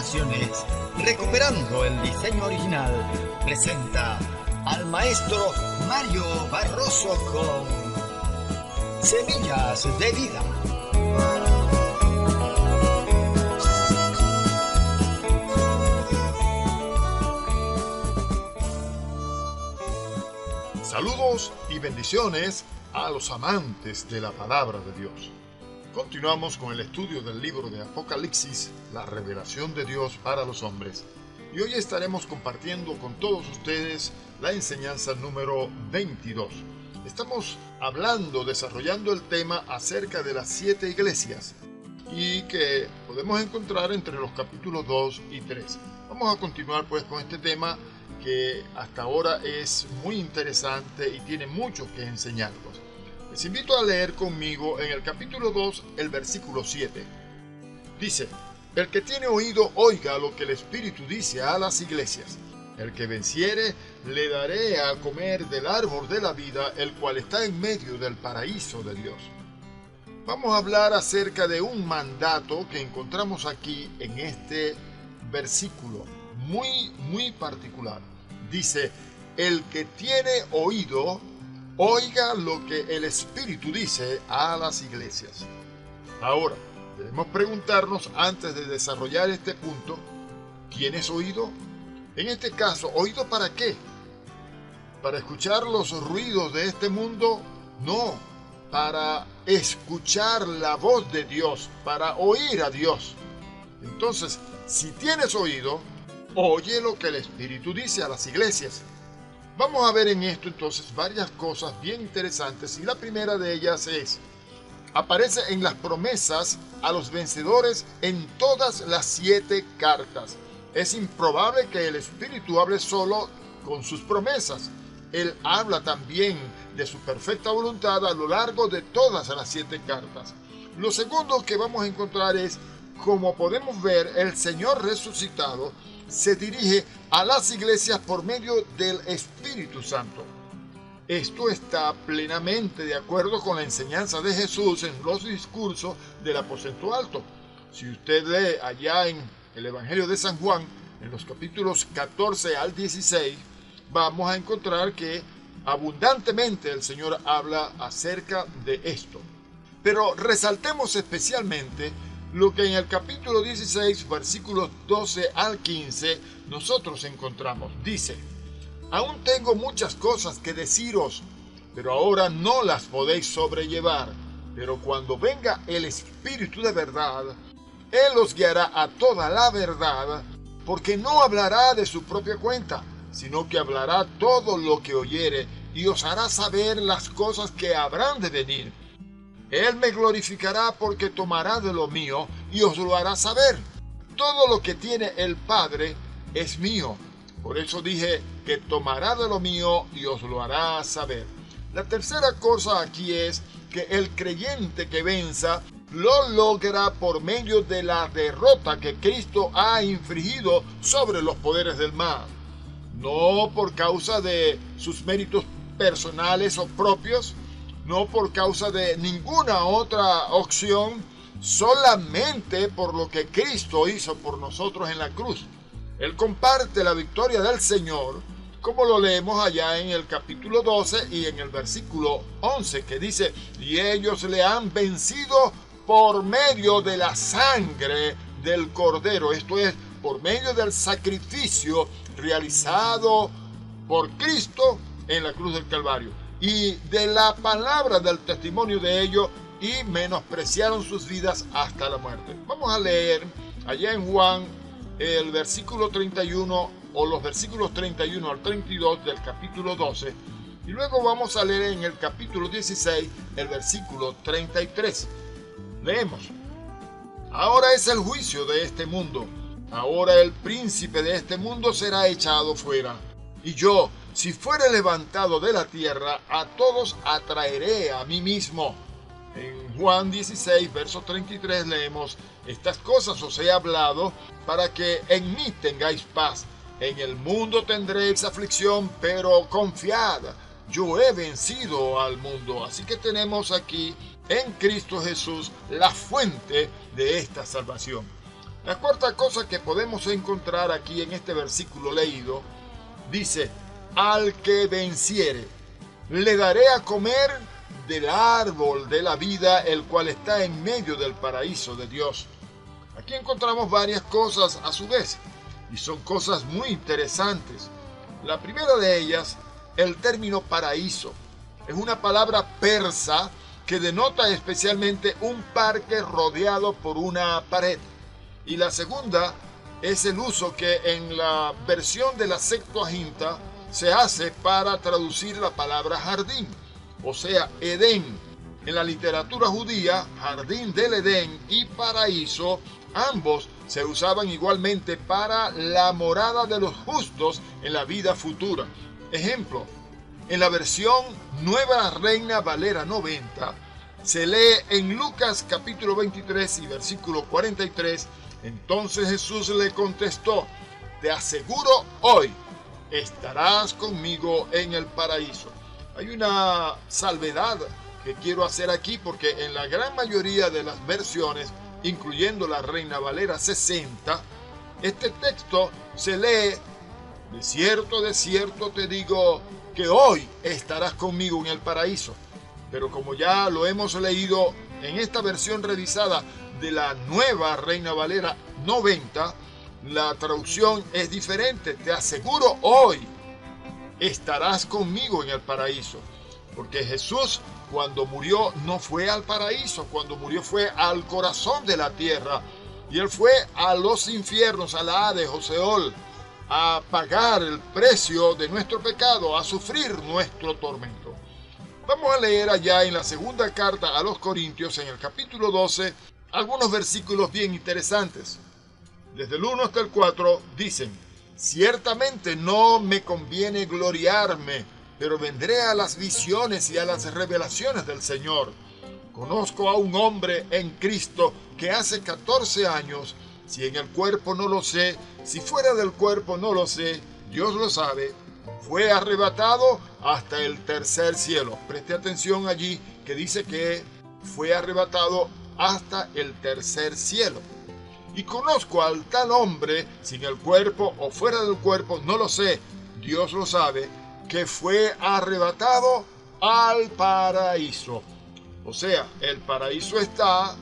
Comunicaciones, recuperando el diseño original, presenta al maestro Mario Barroso con Semillas de Vida. Saludos y bendiciones a los amantes de la palabra de Dios. Continuamos con el estudio del libro de Apocalipsis, la revelación de Dios para los hombres. Y hoy estaremos compartiendo con todos ustedes la enseñanza número 22. Estamos desarrollando el tema acerca de las 7 iglesias y que podemos encontrar entre los capítulos 2 y 3. Vamos a continuar pues con este tema que hasta ahora es muy interesante y tiene mucho que enseñarnos. Les invito a leer conmigo en el capítulo 2, el versículo 7. Dice: el que tiene oído, oiga lo que el Espíritu dice a las iglesias. El que venciere, le daré a comer del árbol de la vida, el cual está en medio del paraíso de Dios. Vamos a hablar acerca de un mandato que encontramos aquí en este versículo, muy particular. Dice: el que tiene oído, oiga lo que el Espíritu dice a las iglesias. Ahora, debemos preguntarnos antes de desarrollar este punto: ¿tienes oído? En este caso, ¿oído para qué? ¿Para escuchar los ruidos de este mundo? No, para escuchar la voz de Dios, para oír a Dios. Entonces, si tienes oído, oye lo que el Espíritu dice a las iglesias. Vamos a ver en esto entonces varias cosas bien interesantes, y la primera de ellas aparece en las promesas a los vencedores en todas las 7 cartas. Es improbable que el Espíritu hable solo con sus promesas. Él habla también de su perfecta voluntad a lo largo de todas las 7 cartas. Lo segundo que vamos a encontrar es, como podemos ver, el Señor resucitado se dirige a las iglesias por medio del Espíritu Santo. Esto está plenamente de acuerdo con la enseñanza de Jesús en los discursos del aposento alto. Si usted lee allá en el Evangelio de San Juan, en los capítulos 14 al 16, vamos a encontrar que abundantemente el Señor habla acerca de esto. Pero resaltemos especialmente lo que en el capítulo 16, versículos 12 al 15, nosotros encontramos. Dice: aún tengo muchas cosas que deciros, pero ahora no las podéis sobrellevar. Pero cuando venga el Espíritu de verdad, Él os guiará a toda la verdad, porque no hablará de su propia cuenta, sino que hablará todo lo que oyere, y os hará saber las cosas que habrán de venir. Él me glorificará, porque tomará de lo mío y os lo hará saber. Todo lo que tiene el Padre es mío. Por eso dije que tomará de lo mío y os lo hará saber. La tercera cosa aquí es que el creyente que venza lo logra por medio de la derrota que Cristo ha infligido sobre los poderes del mal. No por causa de sus méritos personales o propios, no por causa de ninguna otra opción, solamente por lo que Cristo hizo por nosotros en la cruz. Él comparte la victoria del Señor, como lo leemos allá en el capítulo 12 y en el versículo 11, que dice: y ellos le han vencido por medio de la sangre del Cordero. Esto es, por medio del sacrificio realizado por Cristo en la cruz del Calvario, y de la palabra del testimonio de ellos, y menospreciaron sus vidas hasta la muerte. Vamos a leer allá en Juan el versículo 31, o los versículos 31 al 32 del capítulo 12, y luego vamos a leer en el capítulo 16 el versículo 33. Leemos: ahora es el juicio de este mundo. Ahora el príncipe de este mundo será echado fuera. Y yo, si fuere levantado de la tierra, a todos atraeré a mí mismo. En Juan 16, verso 33 leemos: estas cosas os he hablado para que en mí tengáis paz. En el mundo tendréis aflicción, pero confiad, yo he vencido al mundo. Así que tenemos aquí en Cristo Jesús la fuente de esta salvación. La cuarta cosa que podemos encontrar aquí en este versículo leído, dice, al que venciere, le daré a comer del árbol de la vida, el cual está en medio del paraíso de Dios. Aquí encontramos varias cosas a su vez, y son cosas muy interesantes. La primera de ellas, el término paraíso, es una palabra persa que denota especialmente un parque rodeado por una pared. Y la segunda es el uso que en la versión de la Septuaginta se hace para traducir la palabra jardín, o sea, Edén. En la literatura judía, jardín del Edén y paraíso, ambos se usaban igualmente para la morada de los justos en la vida futura. Ejemplo, en la versión Nueva Reina Valera 90, se lee en Lucas capítulo 23 y versículo 43, entonces Jesús le contestó, te aseguro hoy, estarás conmigo en el paraíso. Hay una salvedad que quiero hacer aquí porque en la gran mayoría de las versiones, incluyendo la Reina Valera 60, este texto se lee, de cierto te digo que hoy estarás conmigo en el paraíso. Pero como ya lo hemos leído en esta versión revisada de la Nueva Reina Valera 90, la traducción es diferente. Te aseguro hoy estarás conmigo en el paraíso. Porque Jesús cuando murió no fue al paraíso, cuando murió fue al corazón de la tierra. Y él fue a los infiernos, a la Hades o Seol, a pagar el precio de nuestro pecado, a sufrir nuestro tormento. Vamos a leer allá en la segunda carta a los Corintios, en el capítulo 12, algunos versículos bien interesantes. Desde el 1 hasta el 4 dicen, ciertamente no me conviene gloriarme, pero vendré a las visiones y a las revelaciones del Señor. Conozco a un hombre en Cristo que hace 14 años, si en el cuerpo no lo sé, si fuera del cuerpo no lo sé, Dios lo sabe, fue arrebatado hasta el tercer cielo. Preste atención allí que dice que fue arrebatado hasta el tercer cielo. Y conozco al tal hombre, sin el cuerpo o fuera del cuerpo, no lo sé, Dios lo sabe, que fue arrebatado al paraíso. O sea, el paraíso está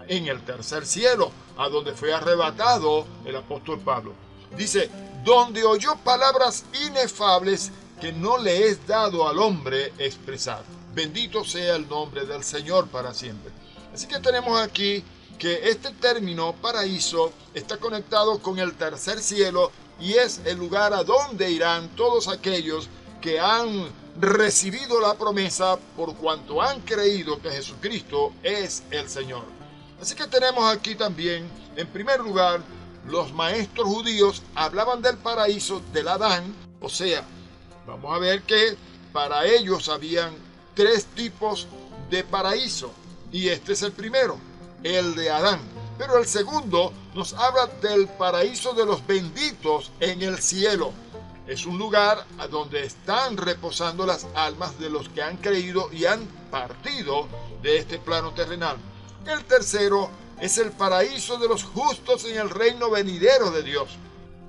en el tercer cielo, a donde fue arrebatado el apóstol Pablo. Dice, donde oyó palabras inefables que no le es dado al hombre expresar. Bendito sea el nombre del Señor para siempre. Así que tenemos aquí que este término paraíso está conectado con el tercer cielo y es el lugar a donde irán todos aquellos que han recibido la promesa por cuanto han creído que Jesucristo es el Señor. Así que tenemos aquí también, en primer lugar, los maestros judíos hablaban del paraíso del Adán, o sea, vamos a ver que para ellos habían 3 tipos de paraíso, y este es el primero, el de Adán. Pero el segundo nos habla del paraíso de los benditos en el cielo. Es un lugar a donde están reposando las almas de los que han creído y han partido de este plano terrenal. El tercero es el paraíso de los justos en el reino venidero de Dios.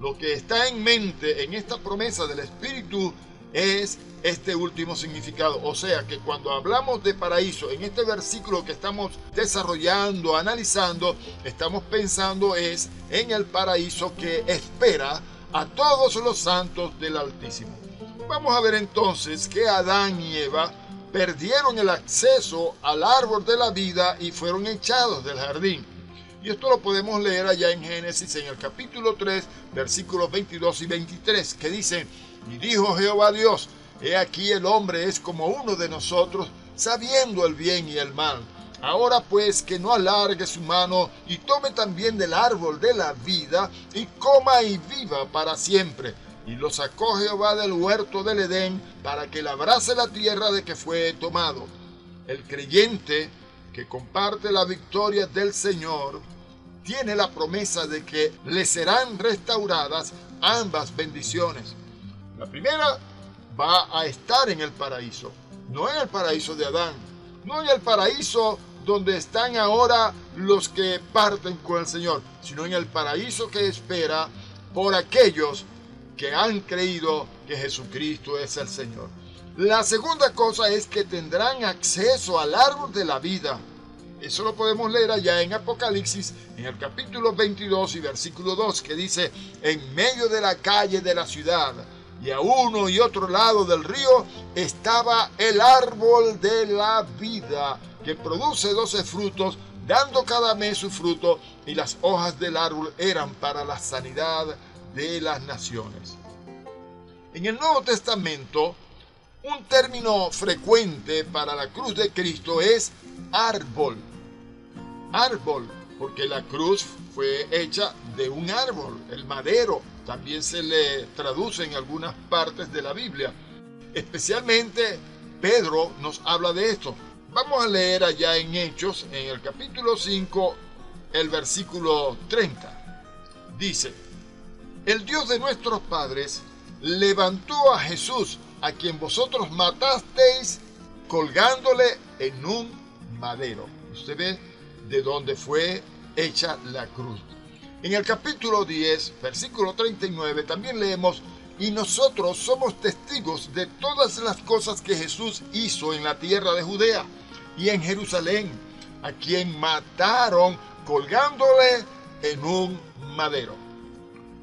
Lo que está en mente en esta promesa del Espíritu es este último significado. O sea que cuando hablamos de paraíso, en este versículo que estamos desarrollando, analizando, estamos pensando es en el paraíso que espera a todos los santos del Altísimo. Vamos a ver entonces que Adán y Eva perdieron el acceso al árbol de la vida y fueron echados del jardín. Y esto lo podemos leer allá en Génesis, en el capítulo 3, versículos 22 y 23, que dicen, y dijo Jehová Dios, he aquí el hombre es como uno de nosotros, sabiendo el bien y el mal. Ahora pues que no alargue su mano y tome también del árbol de la vida y coma y viva para siempre. Y lo sacó Jehová del huerto del Edén para que labrase la tierra de que fue tomado. El creyente que comparte la victoria del Señor tiene la promesa de que le serán restauradas ambas bendiciones. La primera va a estar en el paraíso, no en el paraíso de Adán, no en el paraíso donde están ahora los que parten con el Señor, sino en el paraíso que espera por aquellos que han creído que Jesucristo es el Señor. La segunda cosa es que tendrán acceso al árbol de la vida. Eso lo podemos leer allá en Apocalipsis, en el capítulo 22 y versículo 2, que dice: en medio de la calle de la ciudad y a uno y otro lado del río estaba el árbol de la vida, que produce 12 frutos, dando cada mes su fruto, y las hojas del árbol eran para la sanidad de las naciones. En el Nuevo Testamento, un término frecuente para la cruz de Cristo es árbol. Árbol, porque la cruz fue hecha de un árbol, el madero. También se le traduce en algunas partes de la Biblia. Especialmente Pedro nos habla de esto. Vamos a leer allá en Hechos, en el capítulo 5, el versículo 30. Dice: el Dios de nuestros padres levantó a Jesús, a quien vosotros matasteis, colgándole en un madero. Usted ve de dónde fue hecha la cruz. En el capítulo 10, versículo 39, también leemos: y nosotros somos testigos de todas las cosas que Jesús hizo en la tierra de Judea y en Jerusalén, a quien mataron colgándole en un madero.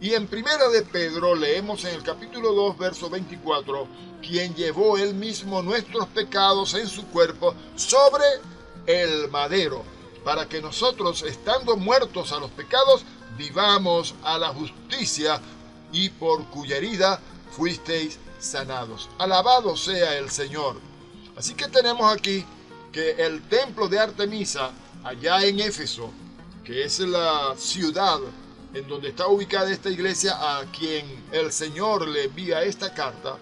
Y en Primera de Pedro leemos en el capítulo 2, verso 24, quien llevó él mismo nuestros pecados en su cuerpo sobre el madero, para que nosotros, estando muertos a los pecados, vivamos a la justicia, y por cuya herida fuisteis sanados. Alabado sea el Señor. Así que tenemos aquí que el templo de Artemisa, allá en Éfeso, que es la ciudad en donde está ubicada esta iglesia a quien el Señor le envía esta carta,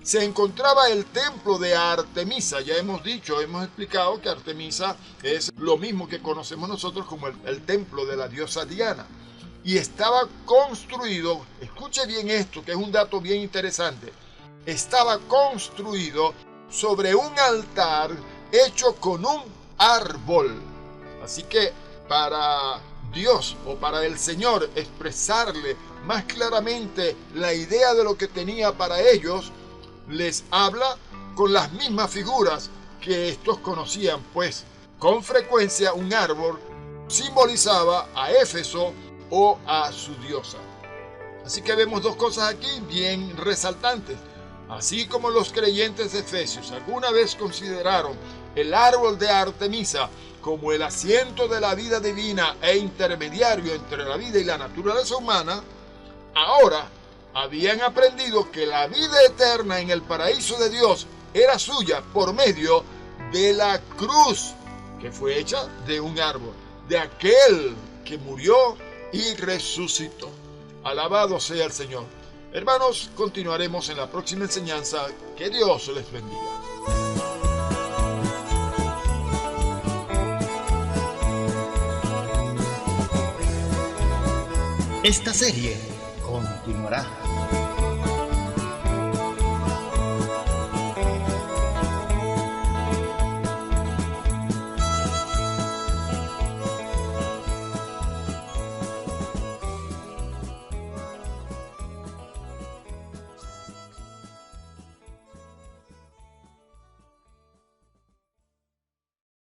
se encontraba el templo de Artemisa. Ya hemos explicado que Artemisa es lo mismo que conocemos nosotros como el templo de la diosa Diana. Y estaba construido, escuche bien esto, que es un dato bien interesante, estaba construido sobre un altar hecho con un árbol. Así que para Dios o para el Señor expresarle más claramente la idea de lo que tenía para ellos, les habla con las mismas figuras que estos conocían, pues con frecuencia un árbol simbolizaba a Éfeso o a su diosa. Así que vemos dos cosas aquí bien resaltantes. Así como los creyentes de Efesios alguna vez consideraron el árbol de Artemisa como el asiento de la vida divina e intermediario entre la vida y la naturaleza humana, ahora habían aprendido que la vida eterna en el paraíso de Dios era suya por medio de la cruz, que fue hecha de un árbol, de aquel que murió y resucitó. Alabado sea el Señor. Hermanos, continuaremos en la próxima enseñanza. Que Dios les bendiga. Esta serie continuará.